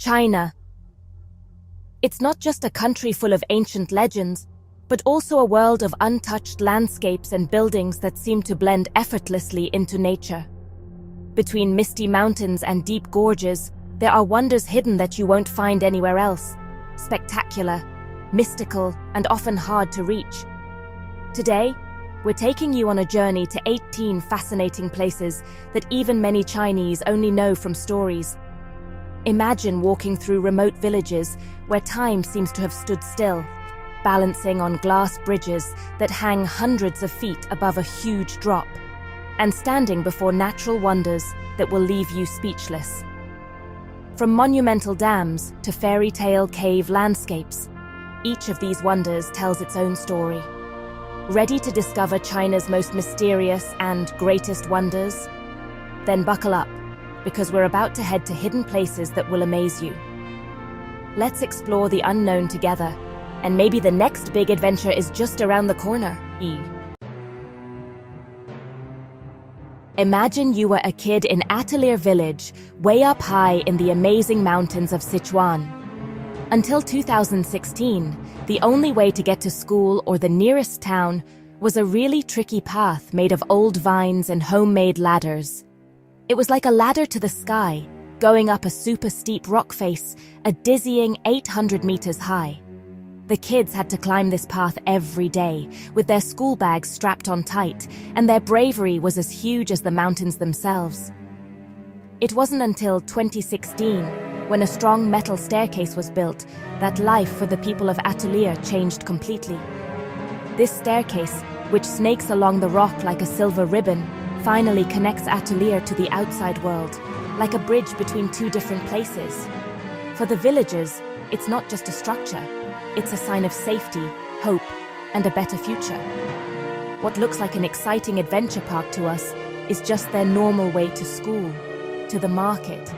China. It's not just a country full of ancient legends, but also a world of untouched landscapes and buildings that seem to blend effortlessly into nature. Between misty mountains and deep gorges, there are wonders hidden that you won't find anywhere else. Spectacular, mystical, and often hard to reach. Today, we're taking you on a journey to 18 fascinating places that even many Chinese only know from stories. Imagine walking through remote villages where time seems to have stood still, balancing on glass bridges that hang hundreds of feet above a huge drop, and standing before natural wonders that will leave you speechless. From monumental dams to fairy tale cave landscapes, each of these wonders tells its own story. Ready to discover China's most mysterious and greatest wonders? Then buckle up, because we're about to head to hidden places that will amaze you. Let's explore the unknown together, and maybe the next big adventure is just around the corner. Imagine you were a kid in Atuleer Village, way up high in the amazing mountains of Sichuan. Until 2016, the only way to get to school or the nearest town was a really tricky path made of old vines and homemade ladders. It was like a ladder to the sky, going up a super steep rock face, a dizzying 800 meters high. The kids had to climb this path every day, with their school bags strapped on tight, and their bravery was as huge as the mountains themselves. It wasn't until 2016, when a strong metal staircase was built, that life for the people of Atuleer changed completely. This staircase, which snakes along the rock like a silver ribbon, finally connects Atuleer to the outside world, like a bridge between two different places. For the villagers, it's not just a structure, it's a sign of safety, hope, and a better future. What looks like an exciting adventure park to us is just their normal way to school, to the market,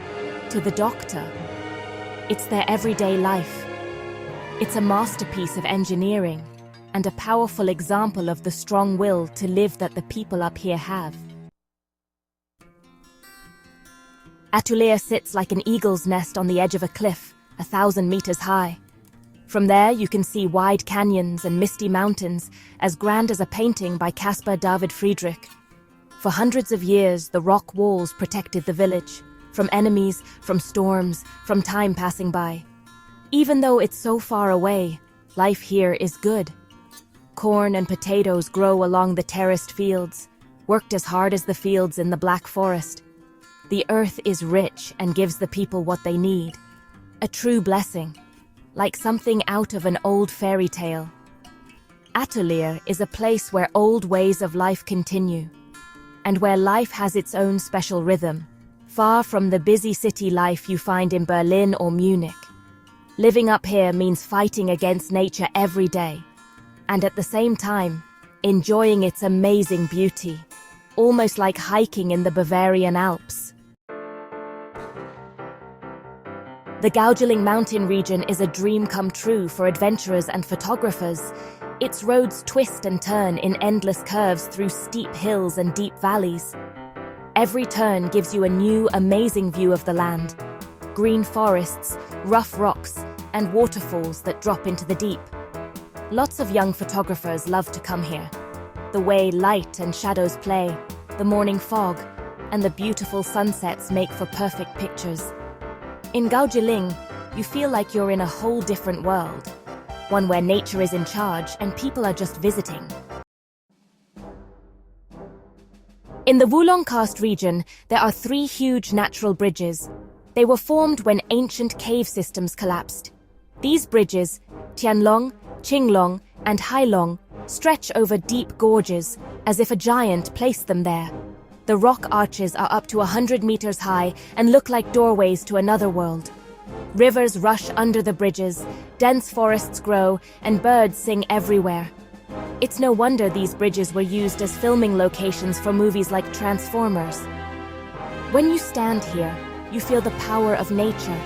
to the doctor. It's their everyday life. It's a masterpiece of engineering and a powerful example of the strong will to live that the people up here have. Atuleer sits like an eagle's nest on the edge of a cliff, 1,000 meters high. From there, you can see wide canyons and misty mountains, as grand as a painting by Caspar David Friedrich. For hundreds of years, the rock walls protected the village, from enemies, from storms, from time passing by. Even though it's so far away, life here is good. Corn and potatoes grow along the terraced fields, worked as hard as the fields in the Black Forest. The earth is rich and gives the people what they need. A true blessing, like something out of an old fairy tale. Atuleer is a place where old ways of life continue, and where life has its own special rhythm, far from the busy city life you find in Berlin or Munich. Living up here means fighting against nature every day, and at the same time, enjoying its amazing beauty, almost like hiking in the Bavarian Alps. The Gaugeling mountain region is a dream come true for adventurers and photographers. Its roads twist and turn in endless curves through steep hills and deep valleys. Every turn gives you a new, amazing view of the land. Green forests, rough rocks, and waterfalls that drop into the deep. Lots of young photographers love to come here. The way light and shadows play, the morning fog, and the beautiful sunsets make for perfect pictures. In Gaugeling, you feel like you're in a whole different world, one where nature is in charge and people are just visiting. In the Wulong Karst region, there are 3 huge natural bridges. They were formed when ancient cave systems collapsed. These bridges, Tianlong, Qinglong, and Hailong, stretch over deep gorges, as if a giant placed them there. The rock arches are up to 100 meters high and look like doorways to another world. Rivers rush under the bridges, dense forests grow, and birds sing everywhere. It's no wonder these bridges were used as filming locations for movies like Transformers. When you stand here, you feel the power of nature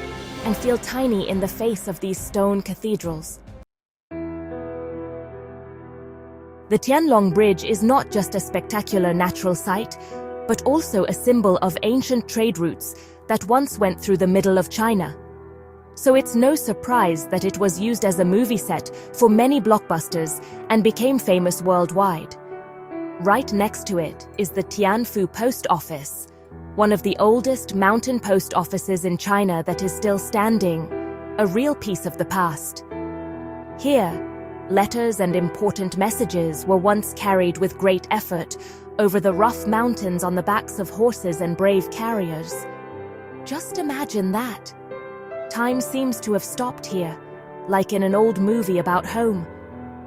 and feel tiny in the face of these stone cathedrals. The Tianlong Bridge is not just a spectacular natural sight, but also a symbol of ancient trade routes that once went through the middle of China. So it's no surprise that it was used as a movie set for many blockbusters and became famous worldwide. Right next to it is the Tianfu Post Office, one of the oldest mountain post offices in China that is still standing, a real piece of the past. Here, letters and important messages were once carried with great effort over the rough mountains on the backs of horses and brave carriers. Just imagine that. Time seems to have stopped here, like in an old movie about home.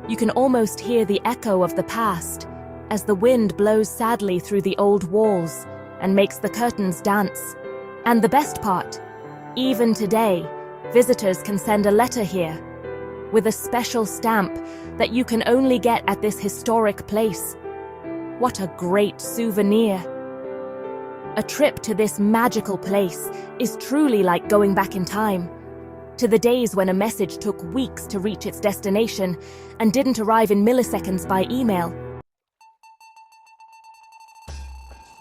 You can almost hear the echo of the past as the wind blows sadly through the old walls and makes the curtains dance. And the best part, even today, visitors can send a letter here with a special stamp that you can only get at this historic place. What a great souvenir! A trip to this magical place is truly like going back in time, to the days when a message took weeks to reach its destination and didn't arrive in milliseconds by email.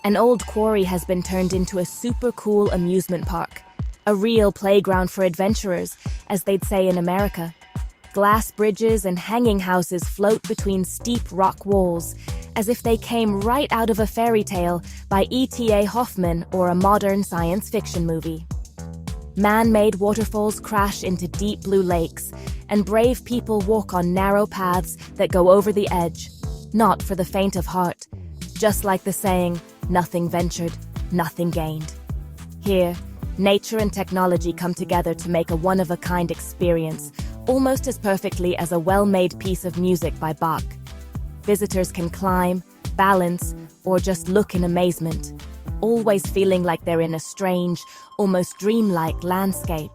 An old quarry has been turned into a super cool amusement park, a real playground for adventurers, as they'd say in America. Glass bridges and hanging houses float between steep rock walls, as if they came right out of a fairy tale by E.T.A. Hoffman or a modern science fiction movie. Man-made waterfalls crash into deep blue lakes, and brave people walk on narrow paths that go over the edge, not for the faint of heart. Just like the saying, nothing ventured, nothing gained. Here, nature and technology come together to make a one-of-a-kind experience, almost as perfectly as a well-made piece of music by Bach. Visitors can climb, balance, or just look in amazement, always feeling like they're in a strange, almost dreamlike landscape,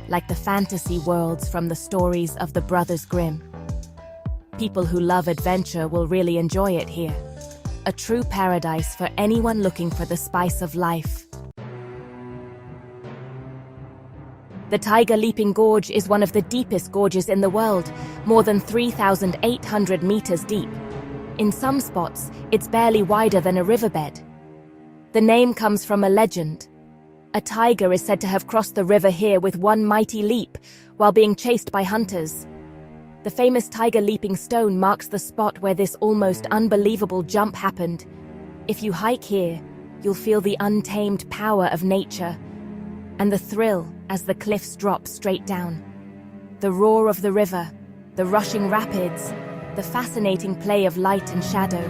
like the fantasy worlds from the stories of the Brothers Grimm. People who love adventure will really enjoy it here. A true paradise for anyone looking for the spice of life. The Tiger Leaping Gorge is one of the deepest gorges in the world, more than 3,800 meters deep. In some spots, it's barely wider than a riverbed. The name comes from a legend. A tiger is said to have crossed the river here with one mighty leap while being chased by hunters. The famous Tiger Leaping Stone marks the spot where this almost unbelievable jump happened. If you hike here, you'll feel the untamed power of nature and the thrill as the cliffs drop straight down. The roar of the river, the rushing rapids, the fascinating play of light and shadow.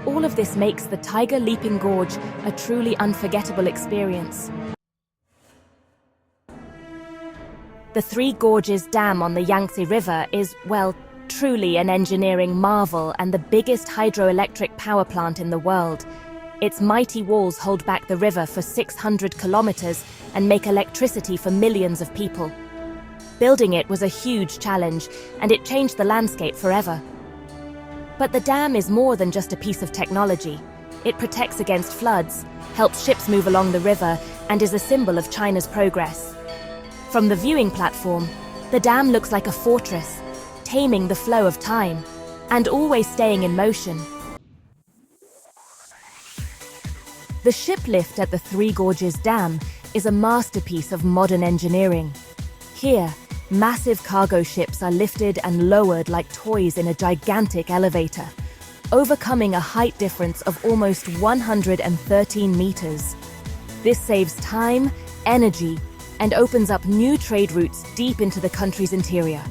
All of this makes the Tiger Leaping Gorge a truly unforgettable experience. The Three Gorges Dam on the Yangtze River is, well, truly an engineering marvel and the biggest hydroelectric power plant in the world. Its mighty walls hold back the river for 600 kilometers and make electricity for millions of people. Building it was a huge challenge, and it changed the landscape forever. But the dam is more than just a piece of technology. It protects against floods, helps ships move along the river, and is a symbol of China's progress. From the viewing platform, the dam looks like a fortress, taming the flow of time, and always staying in motion. The ship lift at the Three Gorges Dam is a masterpiece of modern engineering. Here, massive cargo ships are lifted and lowered like toys in a gigantic elevator, overcoming a height difference of almost 113 meters. This saves time, energy, and opens up new trade routes deep into the country's interior.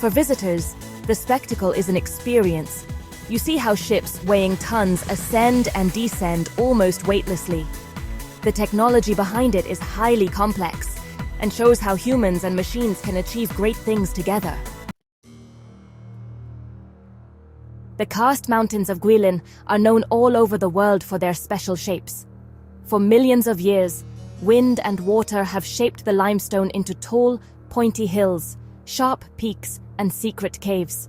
For visitors, the spectacle is an experience. You see how ships weighing tons ascend and descend almost weightlessly. The technology behind it is highly complex and shows how humans and machines can achieve great things together. The karst mountains of Guilin are known all over the world for their special shapes. For millions of years, wind and water have shaped the limestone into tall, pointy hills, sharp peaks, and secret caves.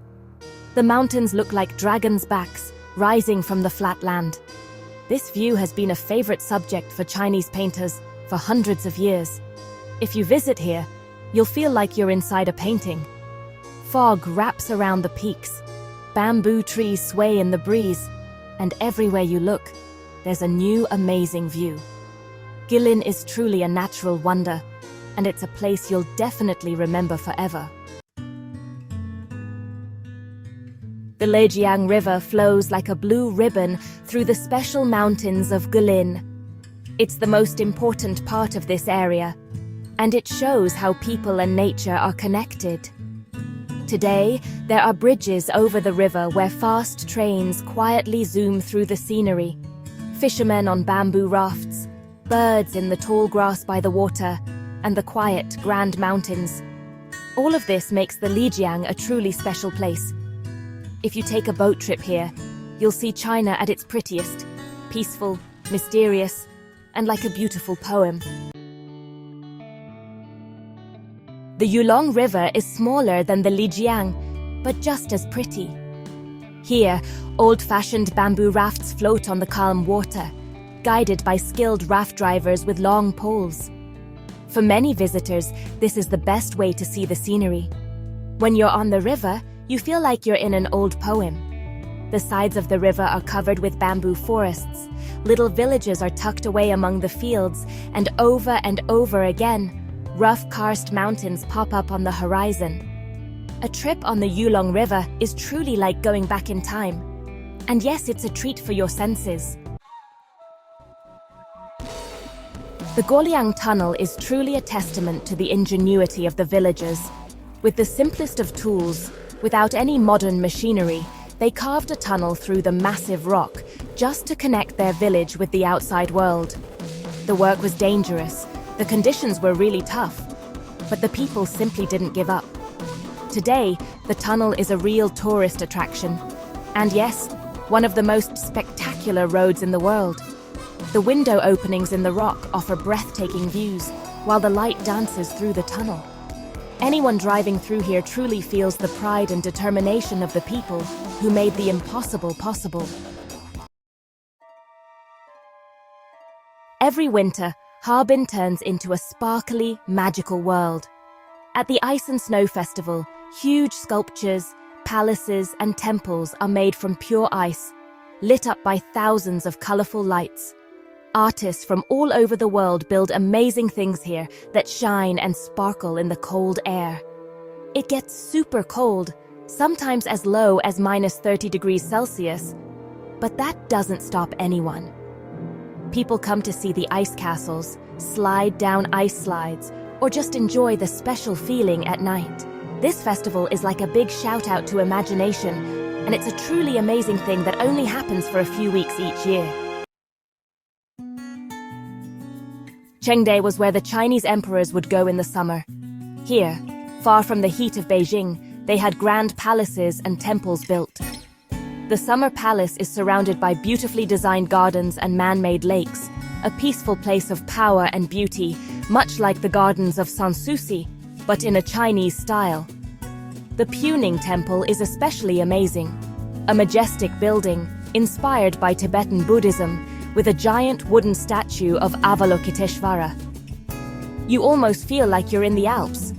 The mountains look like dragons' backs, rising from the flat land. This view has been a favorite subject for Chinese painters for hundreds of years. If you visit here, you'll feel like you're inside a painting. Fog wraps around the peaks, bamboo trees sway in the breeze, and everywhere you look, there's a new amazing view. Guilin is truly a natural wonder, and it's a place you'll definitely remember forever. The Lijiang River flows like a blue ribbon through the special mountains of Guilin. It's the most important part of this area, and it shows how people and nature are connected. Today, there are bridges over the river where fast trains quietly zoom through the scenery, fishermen on bamboo rafts, birds in the tall grass by the water, and the quiet, grand mountains. All of this makes the Lijiang a truly special place. If you take a boat trip here, you'll see China at its prettiest, peaceful, mysterious, and like a beautiful poem. The Yulong River is smaller than the Lijiang, but just as pretty. Here, old-fashioned bamboo rafts float on the calm water, guided by skilled raft drivers with long poles. For many visitors, this is the best way to see the scenery. When you're on the river, you feel like you're in an old poem. The sides of the river are covered with bamboo forests. Little villages are tucked away among the fields, and over again, rough karst mountains pop up on the horizon. A trip on the Yulong River is truly like going back in time. And yes, it's a treat for your senses. The Guoliang Tunnel is truly a testament to the ingenuity of the villagers. With the simplest of tools, without any modern machinery, they carved a tunnel through the massive rock just to connect their village with the outside world. The work was dangerous, the conditions were really tough, but the people simply didn't give up. Today, the tunnel is a real tourist attraction. And yes, one of the most spectacular roads in the world. The window openings in the rock offer breathtaking views, while the light dances through the tunnel. Anyone driving through here truly feels the pride and determination of the people who made the impossible possible. Every winter, Harbin turns into a sparkly, magical world. At the Ice and Snow Festival, huge sculptures, palaces, and temples are made from pure ice, lit up by thousands of colorful lights. Artists from all over the world build amazing things here that shine and sparkle in the cold air. It gets super cold, sometimes as low as -30 degrees Celsius, but that doesn't stop anyone. People come to see the ice castles, slide down ice slides, or just enjoy the special feeling at night. This festival is like a big shout-out to imagination, and it's a truly amazing thing that only happens for a few weeks each year. Chengde was where the Chinese emperors would go in the summer. Here, far from the heat of Beijing, they had grand palaces and temples built. The summer palace is surrounded by beautifully designed gardens and man-made lakes, a peaceful place of power and beauty, much like the gardens of Sanssouci, but in a Chinese style. The Puning Temple is especially amazing, a majestic building inspired by Tibetan Buddhism, with a giant wooden statue of Avalokiteshvara. You almost feel like you're in the Alps,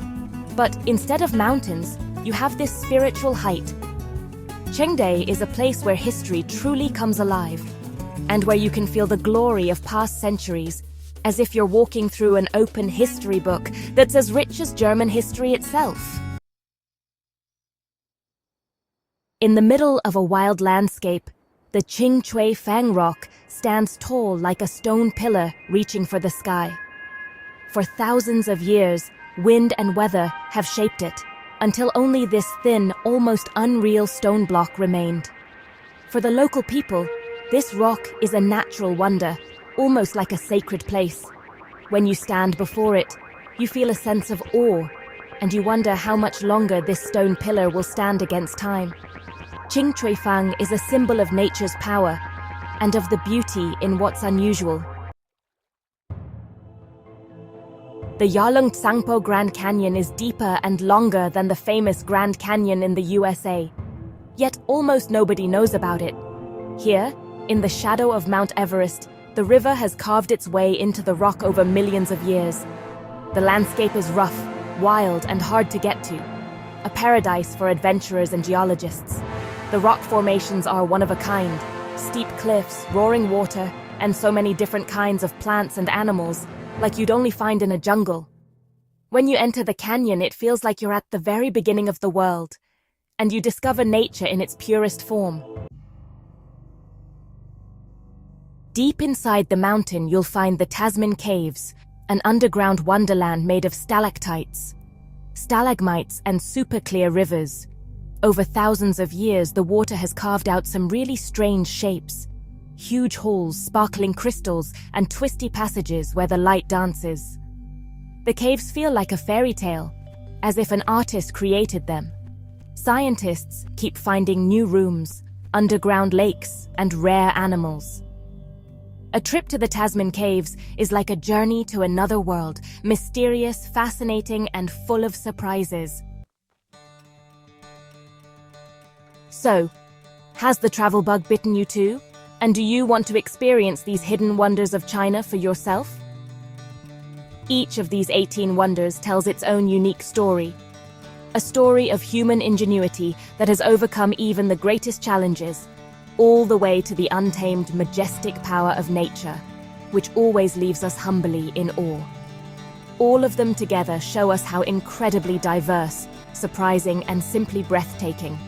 but instead of mountains, you have this spiritual height. Chengde is a place where history truly comes alive, and where you can feel the glory of past centuries, as if you're walking through an open history book that's as rich as German history itself. In the middle of a wild landscape, the Qingchui Fang Rock stands tall like a stone pillar reaching for the sky. For thousands of years, wind and weather have shaped it, until only this thin, almost unreal stone block remained. For the local people, this rock is a natural wonder, almost like a sacred place. When you stand before it, you feel a sense of awe, and you wonder how much longer this stone pillar will stand against time. Qingchui Fang is a symbol of nature's power, and of the beauty in what's unusual. The Yarlung Tsangpo Grand Canyon is deeper and longer than the famous Grand Canyon in the USA. Yet almost nobody knows about it. Here, in the shadow of Mount Everest, the river has carved its way into the rock over millions of years. The landscape is rough, wild, and hard to get to, a paradise for adventurers and geologists. The rock formations are one of a kind, steep cliffs, roaring water, and so many different kinds of plants and animals, like you'd only find in a jungle. When you enter the canyon, it feels like you're at the very beginning of the world, and you discover nature in its purest form. Deep inside the mountain, you'll find the Tasman Caves, an underground wonderland made of stalactites, stalagmites, and super-clear rivers. Over thousands of years, the water has carved out some really strange shapes. Huge halls, sparkling crystals, and twisty passages where the light dances. The caves feel like a fairy tale, as if an artist created them. Scientists keep finding new rooms, underground lakes, and rare animals. A trip to the Tasman Caves is like a journey to another world, mysterious, fascinating, and full of surprises. So, has the travel bug bitten you too? And do you want to experience these hidden wonders of China for yourself? Each of these 18 wonders tells its own unique story. A story of human ingenuity that has overcome even the greatest challenges, all the way to the untamed, majestic power of nature, which always leaves us humbly in awe. All of them together show us how incredibly diverse, surprising, and simply breathtaking